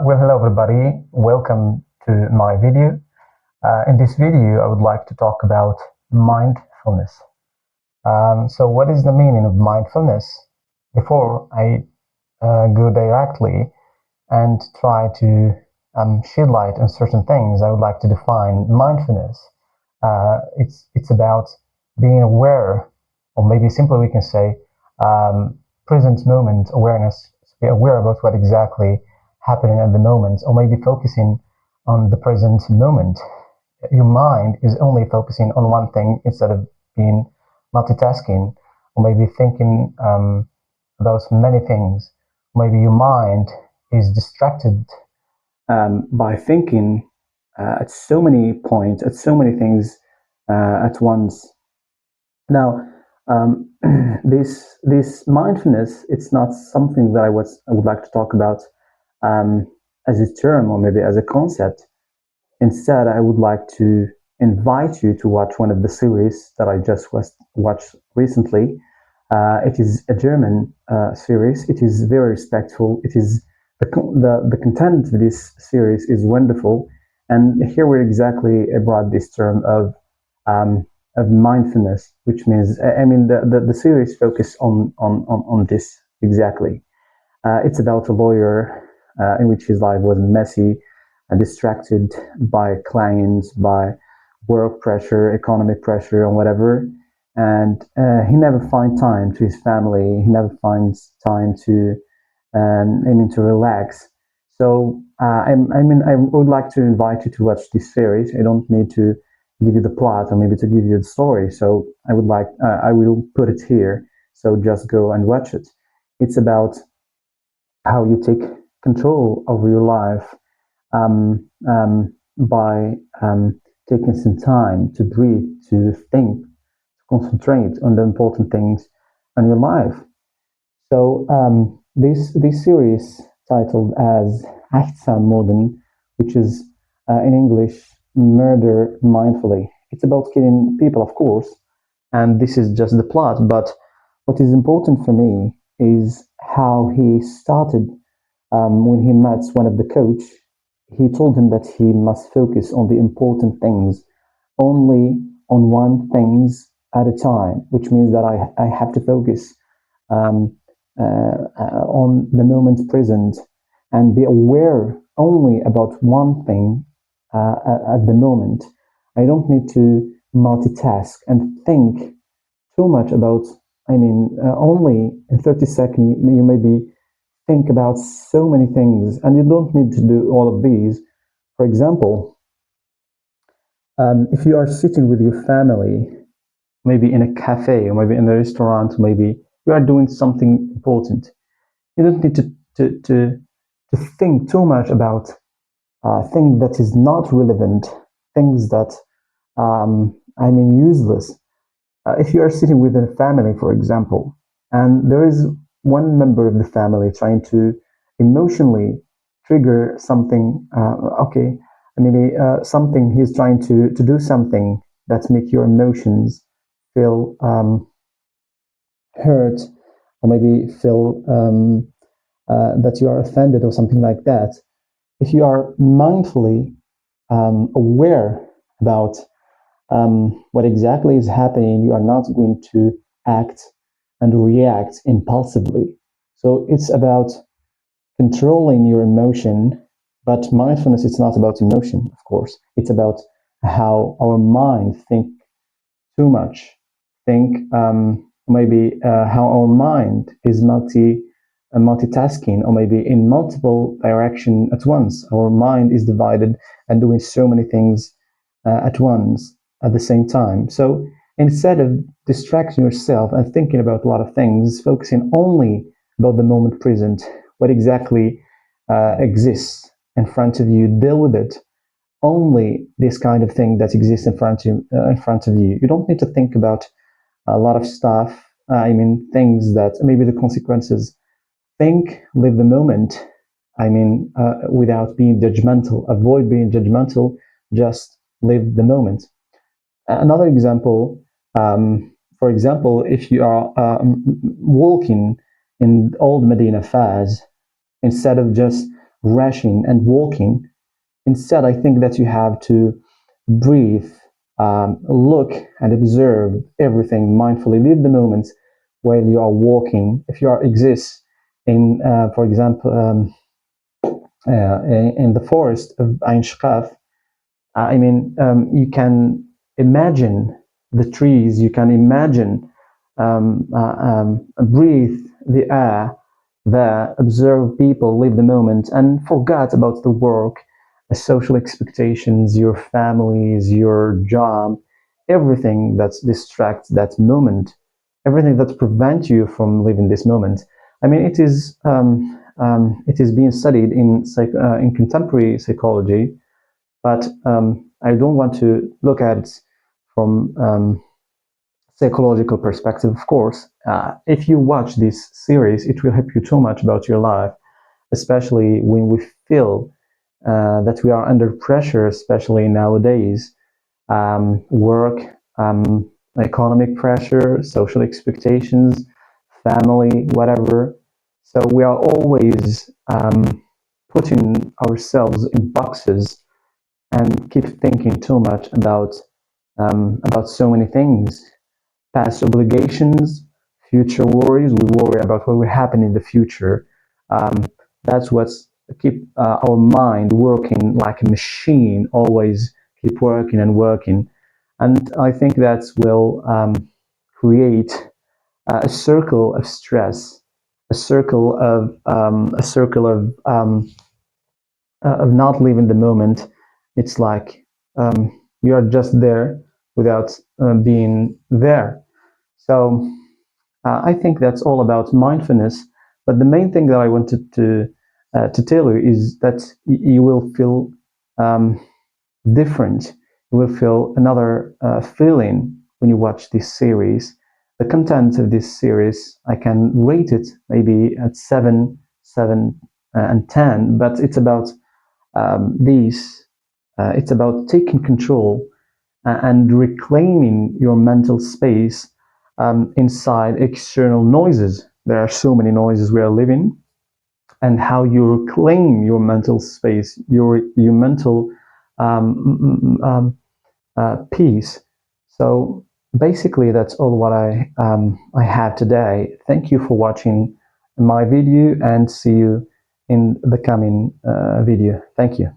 Well, hello everybody. Welcome to my video. In this video, I would like to talk about mindfulness. So, what is the meaning of mindfulness? Before I go directly and try to shed light on certain things, I would like to define mindfulness. It's about being aware, or maybe simply we can say present moment awareness. So be aware about what exactly happening at the moment, or maybe focusing on the present moment. Your mind is only focusing on one thing instead of being multitasking, or maybe thinking about many things. Maybe your mind is distracted by thinking at so many points, at so many things at once. Now, this mindfulness, it's not something that I would like to talk about as a term or maybe as a concept. Instead, I would like to invite you to watch one of the series that I just watched recently. It is a German series. It is very respectful. It is the content of this series is wonderful, and here we exactly brought this term um, of mindfulness, which means I mean the series focus on this exactly. It's about a lawyer in which his life was messy and distracted by clients, by work pressure, economic pressure, and whatever. And he never finds time to his family. He never finds time to, to relax. So I would like to invite you to watch this series. I don't need to give you the plot or maybe to give you the story. So I will put it here. So just go and watch it. It's about how you take control over your life by taking some time to breathe, to think, to concentrate on the important things in your life. So this series titled as Achtsam Modern, which is in English Murder Mindfully. It's about killing people, of course, and this is just the plot. But what is important for me is how he started when he met one of the coach. He told him that he must focus on the important things, only on one things at a time, which means that I have to focus um, on the moment present and be aware only about one thing at the moment. I don't need to multitask and think too much about, only in 30 seconds, you maybe think about so many things, and you don't need to do all of these. For example, if you are sitting with your family, maybe in a cafe or maybe in a restaurant, maybe you are doing something important. You don't need to think too much about things that is not relevant, things that useless. If you are sitting with a family, for example, and there is one member of the family trying to emotionally trigger something, okay, maybe something he's trying to do something that make your emotions feel hurt, or maybe feel that you are offended or something like that. If you are mindfully aware about what exactly is happening, you are not going to act and react impulsively. So it's about controlling your emotion, but mindfulness is not about emotion, of course. It's about how our mind think too much, think maybe how our mind is multitasking, or maybe in multiple direction at once. Our mind is divided and doing so many things at once at the same time. So instead of distracting yourself and thinking about a lot of things, focusing only about the moment present, what exactly exists in front of you, deal with it. Only this kind of thing that exists in front of you. You don't need to think about a lot of stuff. Things that maybe the consequences. Think, live the moment. Without being judgmental. Avoid being judgmental. Just live the moment. Another example, for example, if you are walking in old Medina Faz, instead of just rushing and walking. Instead, I think that you have to breathe, look and observe everything mindfully. Live the moment while you are walking. If you are exist in, for example, in the forest of Ein Shkaf, I mean, you can imagine the trees, you can imagine, breathe the air there, observe people, live the moment, and forget about the work, the social expectations, your families, your job, everything that distracts that moment, everything that prevents you from living this moment. I mean, it is being studied in contemporary psychology, but I don't want to look at it from psychological perspective. Of course, if you watch this series, it will help you too much about your life, especially when we feel that we are under pressure, especially nowadays. Work, economic pressure, social expectations, family, whatever. So we are always putting ourselves in boxes and keep thinking too much about so many things, past obligations, future worries. We worry about what will happen in the future. Um, that's what's keep our mind working like a machine, always keep working and working. And I think that will create a circle of stress, a circle of not living the moment. It's like you are just there without being there. So I think that's all about mindfulness. But the main thing that I wanted to tell you is that you will feel um, different. You will feel another feeling when you watch this series. The content of this series, I can rate it maybe at 7, and 10, but it's about these. It's about taking control and reclaiming your mental space inside external noises. There are so many noises we are living, and how you reclaim your mental space, your mental peace. So basically, that's all what I have today. Thank you for watching my video, and see you in the coming video. Thank you.